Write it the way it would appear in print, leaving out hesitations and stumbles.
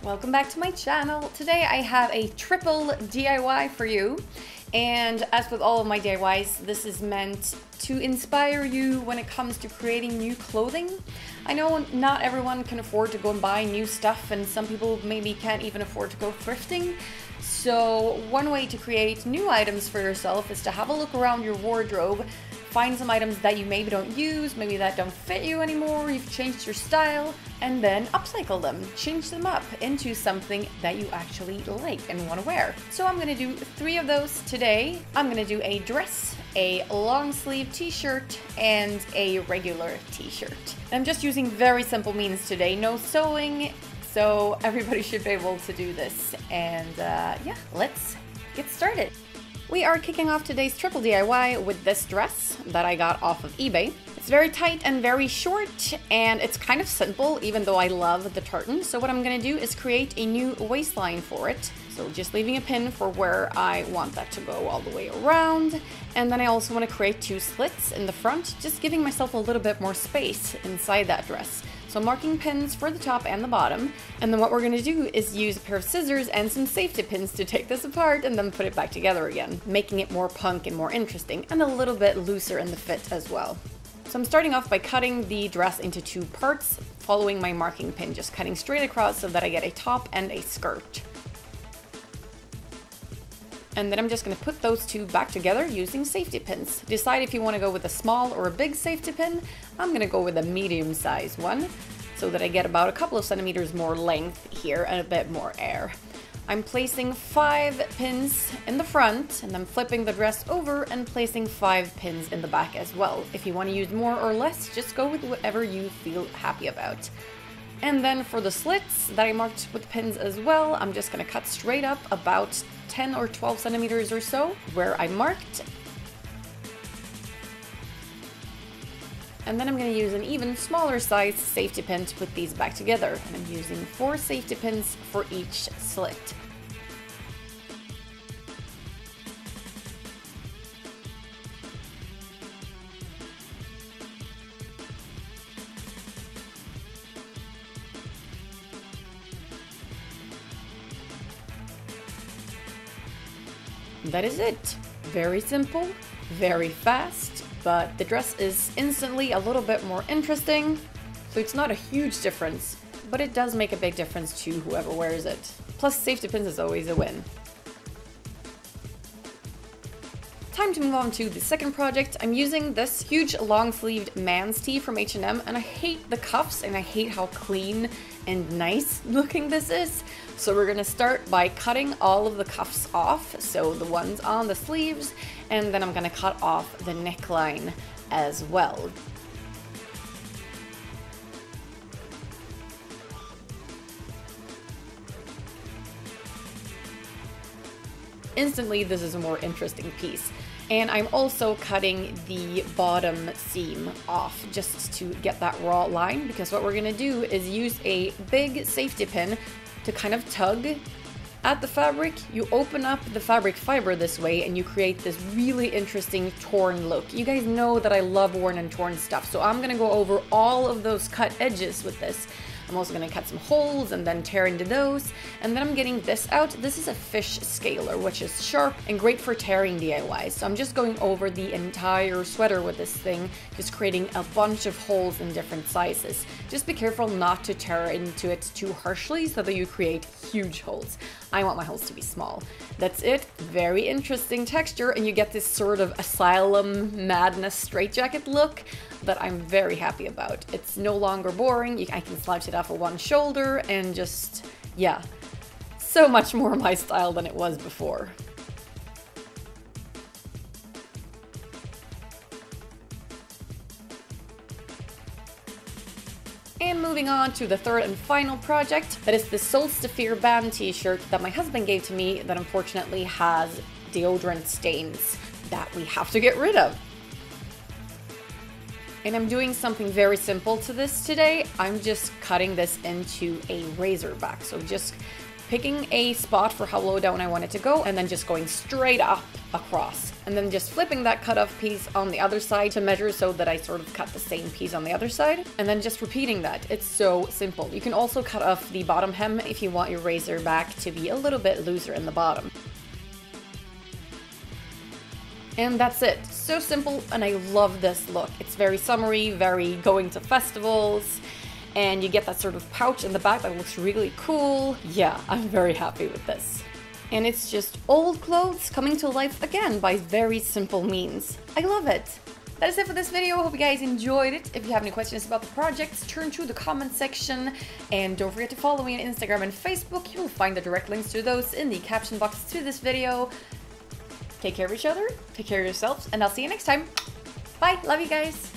Welcome back to my channel. Today I have a triple DIY for you. And as with all of my DIYs, this is meant to inspire you when it comes to creating new clothing. I know not everyone can afford to go and buy new stuff, and some people maybe can't even afford to go thrifting. So one way to create new items for yourself is to have a look around your wardrobe, find some items that you maybe don't use, maybe that don't fit you anymore, you've changed your style, and then upcycle them, change them up into something that you actually like and want to wear. So I'm gonna do 3 of those today. I'm gonna do a dress, a long sleeve t-shirt, and a regular t-shirt. I'm just using very simple means today, no sewing, so everybody should be able to do this. And yeah, let's get started. We are kicking off today's triple DIY with this dress that I got off of eBay. It's very tight and very short, and it's kind of simple, even though I love the tartan. So what I'm gonna do is create a new waistline for it. So just leaving a pin for where I want that to go all the way around. And then I also want to create 2 slits in the front, just giving myself a little bit more space inside that dress. So marking pins for the top and the bottom, and then what we're going to do is use a pair of scissors and some safety pins to take this apart and then put it back together again, making it more punk and more interesting and a little bit looser in the fit as well. So I'm starting off by cutting the dress into 2 parts, following my marking pin, just cutting straight across so that I get a top and a skirt. And then I'm just going to put those 2 back together using safety pins. Decide if you want to go with a small or a big safety pin. I'm going to go with a medium size one so that I get about a couple of centimeters more length here and a bit more air. I'm placing 5 pins in the front, and I'm flipping the dress over and placing 5 pins in the back as well. If you want to use more or less, just go with whatever you feel happy about. And then for the slits that I marked with pins as well, I'm just going to cut straight up about 10 or 12 centimeters or so where I marked. And then I'm going to use an even smaller size safety pin to put these back together. And I'm using 4 safety pins for each slit. That is it. Very simple, very fast, but the dress is instantly a little bit more interesting. So it's not a huge difference, but it does make a big difference to whoever wears it. Plus safety pins is always a win. Time to move on to the second project. I'm using this huge long-sleeved man's tee from H&M, and I hate the cuffs and I hate how clean and nice looking this is. So we're gonna start by cutting all of the cuffs off, so the ones on the sleeves, and then I'm gonna cut off the neckline as well. Instantly, this is a more interesting piece. And I'm also cutting the bottom seam off just to get that raw line, because what we're gonna do is use a big safety pin to kind of tug at the fabric. You open up the fabric fiber this way and you create this really interesting torn look. You guys know that I love worn and torn stuff, so I'm gonna go over all of those cut edges with this. I'm also going to cut some holes and then tear into those. And then I'm getting this out. This is a fish scaler, which is sharp and great for tearing DIYs. So I'm just going over the entire sweater with this thing, just creating a bunch of holes in different sizes. Just be careful not to tear into it too harshly so that you create huge holes. I want my holes to be small. That's it. Very interesting texture, and you get this sort of asylum madness straitjacket look that I'm very happy about. It's no longer boring. I can slouch it off of one shoulder and just, yeah, so much more my style than it was before. And moving on to the third and final project, that is the Solstice band t-shirt that my husband gave to me that unfortunately has deodorant stains that we have to get rid of. And I'm doing something very simple to this today. I'm just cutting this into a razor back. So just picking a spot for how low down I want it to go and then just going straight up across. and then just flipping that cut off piece on the other side to measure so that I sort of cut the same piece on the other side, and then just repeating that. It's so simple. You can also cut off the bottom hem if you want your razor back to be a little bit looser in the bottom. And that's it. So simple, and I love this look. It's very summery, very going to festivals, and you get that sort of pouch in the back that looks really cool. Yeah, I'm very happy with this. And it's just old clothes coming to life again by very simple means. I love it. That is it for this video. I hope you guys enjoyed it. If you have any questions about the projects, turn to the comment section. And don't forget to follow me on Instagram and Facebook. You will find the direct links to those in the caption box to this video. Take care of each other, take care of yourselves, and I'll see you next time. Bye, love you guys.